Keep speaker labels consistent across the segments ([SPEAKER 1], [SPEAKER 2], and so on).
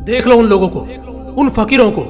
[SPEAKER 1] देख लो उन लोगों को, उन फकीरों को,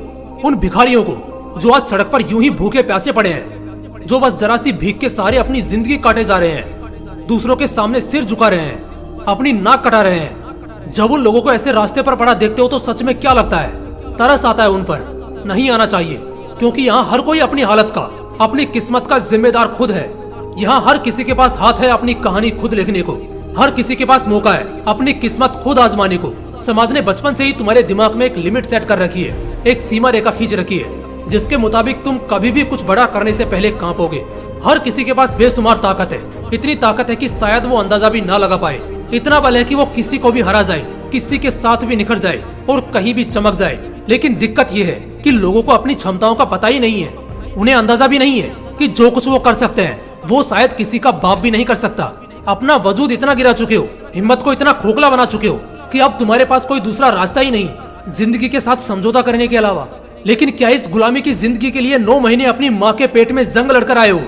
[SPEAKER 1] उन भिखारियों को जो आज सड़क पर यूं ही भूखे प्यासे पड़े हैं, जो बस जरा सी भीख के सहारे अपनी जिंदगी काटे जा रहे हैं, दूसरों के सामने सिर झुका रहे हैं, अपनी नाक कटा रहे हैं। जब उन लोगों को ऐसे रास्ते पर पड़ा देखते हो तो सच में क्या लगता है? तरस आता है उन पर। नहीं आना चाहिए, क्योंकि यहाँ हर कोई अपनी हालत का, अपनी किस्मत का जिम्मेदार खुद है। यहाँ हर किसी के पास हाथ है अपनी कहानी खुद लिखने को, हर किसी के पास मौका है अपनी किस्मत खुद आजमाने को। समाज ने बचपन से ही तुम्हारे दिमाग में एक लिमिट सेट कर रखी है, एक सीमा रेखा खींच रखी है, जिसके मुताबिक तुम कभी भी कुछ बड़ा करने से पहले कांपोगे। हर किसी के पास बेशुमार ताकत है, इतनी ताकत है कि शायद वो अंदाजा भी ना लगा पाए। इतना बल है कि वो किसी को भी हरा जाए, किसी के साथ भी निखर जाए और कहीं भी चमक जाए। लेकिन दिक्कत ये है कि लोगों को अपनी क्षमताओं का पता ही नहीं है। उन्हें अंदाजा भी नहीं है कि जो कुछ वो कर सकते हैं वो शायद किसी का बाप भी नहीं कर सकता। अपना वजूद इतना गिरा चुके हो, हिम्मत को इतना खोखला बना चुके हो कि अब तुम्हारे पास कोई दूसरा रास्ता ही नहीं जिंदगी के साथ समझौता करने के अलावा। लेकिन क्या इस गुलामी की जिंदगी के लिए 9 महीने अपनी माँ के पेट में जंग लड़कर आए हो?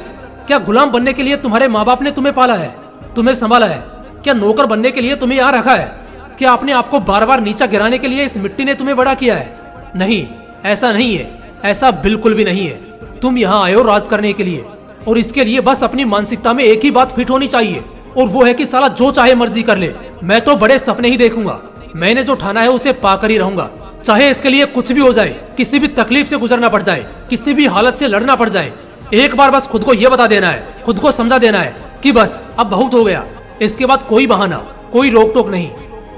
[SPEAKER 1] क्या गुलाम बनने के लिए तुम्हारे माँ बाप ने तुम्हें पाला है, तुम्हें संभाला है? क्या नौकर बनने के लिए तुम्हें यहाँ रखा है? क्या अपने आप को बार बार नीचा गिराने के लिए इस मिट्टी ने तुम्हें बड़ा किया है? नहीं, ऐसा नहीं है, ऐसा बिल्कुल भी नहीं है। तुम यहाँ आए हो राज करने के लिए, और इसके लिए बस अपनी मानसिकता में एक ही बात फिट होनी चाहिए, और वो है कि साला जो चाहे मर्जी कर ले, मैं तो बड़े सपने ही देखूंगा। मैंने जो ठाना है उसे पाकर ही रहूंगा, चाहे इसके लिए कुछ भी हो जाए, किसी भी तकलीफ से गुजरना पड़ जाए, किसी भी हालत से लड़ना पड़ जाए। एक बार बस खुद को ये बता देना है, खुद को समझा देना है कि बस अब बहुत हो गया। इसके बाद कोई बहाना, कोई रोक टोक नहीं।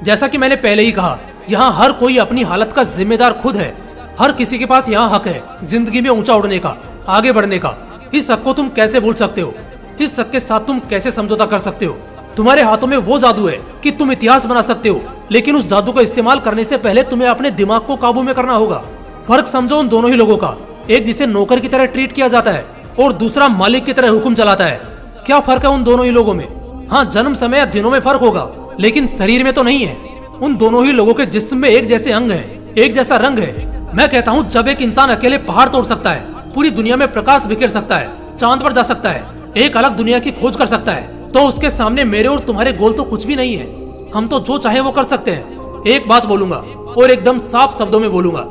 [SPEAKER 1] जैसा कि मैंने पहले ही कहा, यहाँ हर कोई अपनी हालत का जिम्मेदार खुद है। हर किसी के पास यहाँ हक है जिंदगी में ऊंचा उड़ने का, आगे बढ़ने का। इस हक को तुम कैसे भूल सकते हो? इस हक के साथ तुम कैसे समझौता कर सकते हो? तुम्हारे हाथों में वो जादू है कि तुम इतिहास बना सकते हो, लेकिन उस जादू को इस्तेमाल करने से पहले तुम्हें अपने दिमाग को काबू में करना होगा। फर्क समझो उन दोनों ही लोगों का, एक जिसे नौकर की तरह ट्रीट किया जाता है और दूसरा मालिक की तरह हुक्म चलाता है। क्या फर्क है उन दोनों ही लोगों में? हाँ, जन्म समय या दिनों में फर्क होगा, लेकिन शरीर में तो नहीं है। उन दोनों ही लोगों के जिस्म में एक जैसे अंग हैं, एक जैसा रंग है। मैं कहता हूँ जब एक इंसान अकेले पहाड़ तोड़ सकता है, पूरी दुनिया में प्रकाश बिखेर सकता है, चांद पर जा सकता है, एक अलग दुनिया की खोज कर सकता है, तो उसके सामने मेरे और तुम्हारे गोल तो कुछ भी नहीं है। हम तो जो चाहे वो कर सकते हैं। एक बात बोलूंगा और एकदम साफ शब्दों में बोलूंगा,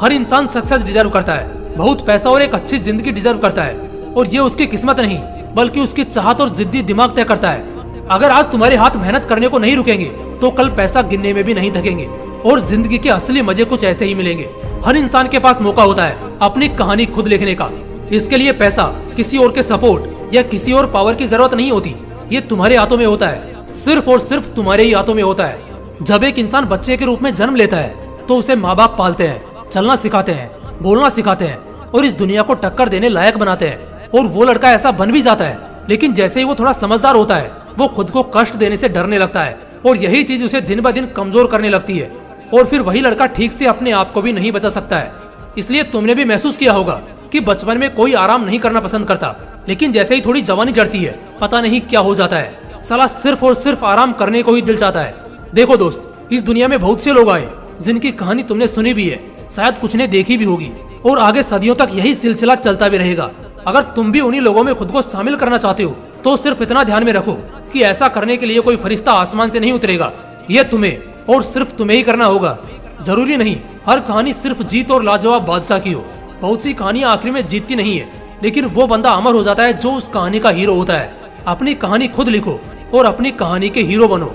[SPEAKER 1] हर इंसान सक्सेस डिजर्व करता है, बहुत पैसा और एक अच्छी जिंदगी डिजर्व करता है, और ये उसकी किस्मत नहीं बल्कि उसकी चाहत और जिद्दी दिमाग तय करता है। अगर आज तुम्हारे हाथ मेहनत करने को नहीं रुकेंगे तो कल पैसा गिनने में भी नहीं थकेंगे, और जिंदगी के असली मजे कुछ ऐसे ही मिलेंगे। हर इंसान के पास मौका होता है अपनी कहानी खुद लिखने का। इसके लिए पैसा, किसी और के सपोर्ट या किसी और पावर की जरूरत नहीं होती। ये तुम्हारे हाथों में होता है, सिर्फ और सिर्फ तुम्हारे ही हाथों में होता है। जब एक इंसान बच्चे के रूप में जन्म लेता है तो उसे माँ बाप पालते हैं, चलना सिखाते हैं, बोलना सिखाते हैं और इस दुनिया को टक्कर देने लायक बनाते हैं। और वो लड़का ऐसा बन भी जाता है, लेकिन जैसे ही वो थोड़ा समझदार होता है वो खुद को कष्ट देने से डरने लगता है, और यही चीज उसे दिन ब दिन कमजोर करने लगती है। और फिर वही लड़का ठीक से अपने आप को भी नहीं बचा सकता है। इसलिए तुमने भी महसूस किया होगा कि बचपन में कोई आराम नहीं करना पसंद करता, लेकिन जैसे ही थोड़ी जवानी चढ़ती है पता नहीं क्या हो जाता है, साला सिर्फ और सिर्फ आराम करने को ही दिल चाहता है। देखो दोस्त, इस दुनिया में बहुत से लोग आए जिनकी कहानी तुमने सुनी भी है, शायद कुछ ने देखी भी होगी, और आगे सदियों तक यही सिलसिला चलता भी रहेगा। अगर तुम भी उन्हीं लोगों में खुद को शामिल करना चाहते हो तो सिर्फ इतना ध्यान में रखो कि ऐसा करने के लिए कोई फरिश्ता आसमान से नहीं उतरेगा। ये तुम्हें और सिर्फ तुम्हें ही करना होगा। जरूरी नहीं हर कहानी सिर्फ जीत और लाजवाब बादशाह की हो। बहुत सी कहानियां आखिर में जीतती नहीं है, लेकिन वो बंदा अमर हो जाता है जो उस कहानी का हीरो होता है। अपनी कहानी खुद लिखो और अपनी कहानी के हीरो बनो।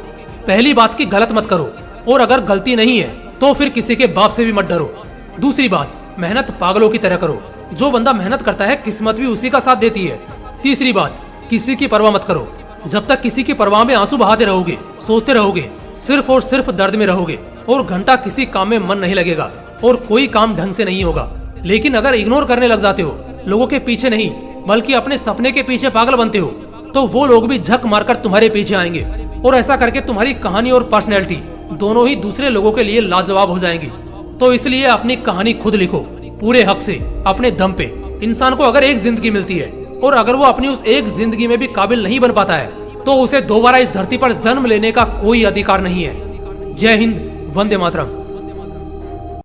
[SPEAKER 1] पहली बात की गलत मत करो, और अगर गलती नहीं है तो फिर किसी के बाप से भी मत डरो। दूसरी बात, मेहनत पागलों की तरह करो। जो बंदा मेहनत करता है किस्मत भी उसी का साथ देती है। तीसरी बात, किसी की परवाह मत करो। जब तक किसी की परवाह में आंसू बहाते रहोगे, सोचते रहोगे, सिर्फ और सिर्फ दर्द में रहोगे, और घंटा किसी काम में मन नहीं लगेगा और कोई काम ढंग से नहीं होगा। लेकिन अगर इग्नोर करने लग जाते हो, लोगों के पीछे नहीं बल्कि अपने सपने के पीछे पागल बनते हो, तो वो लोग भी झक मारकर तुम्हारे पीछे आएंगे, और ऐसा करके तुम्हारी कहानी और पर्सनैलिटी दोनों ही दूसरे लोगों के लिए लाजवाब हो जाएंगी। तो इसलिए अपनी कहानी खुद लिखो, पूरे हक से, अपने दम पे। इंसान को अगर एक जिंदगी मिलती है और अगर वो अपनी उस एक जिंदगी में भी काबिल नहीं बन पाता है तो उसे दोबारा इस धरती पर जन्म लेने का कोई अधिकार नहीं है। जय हिंद, वंदे मातरम।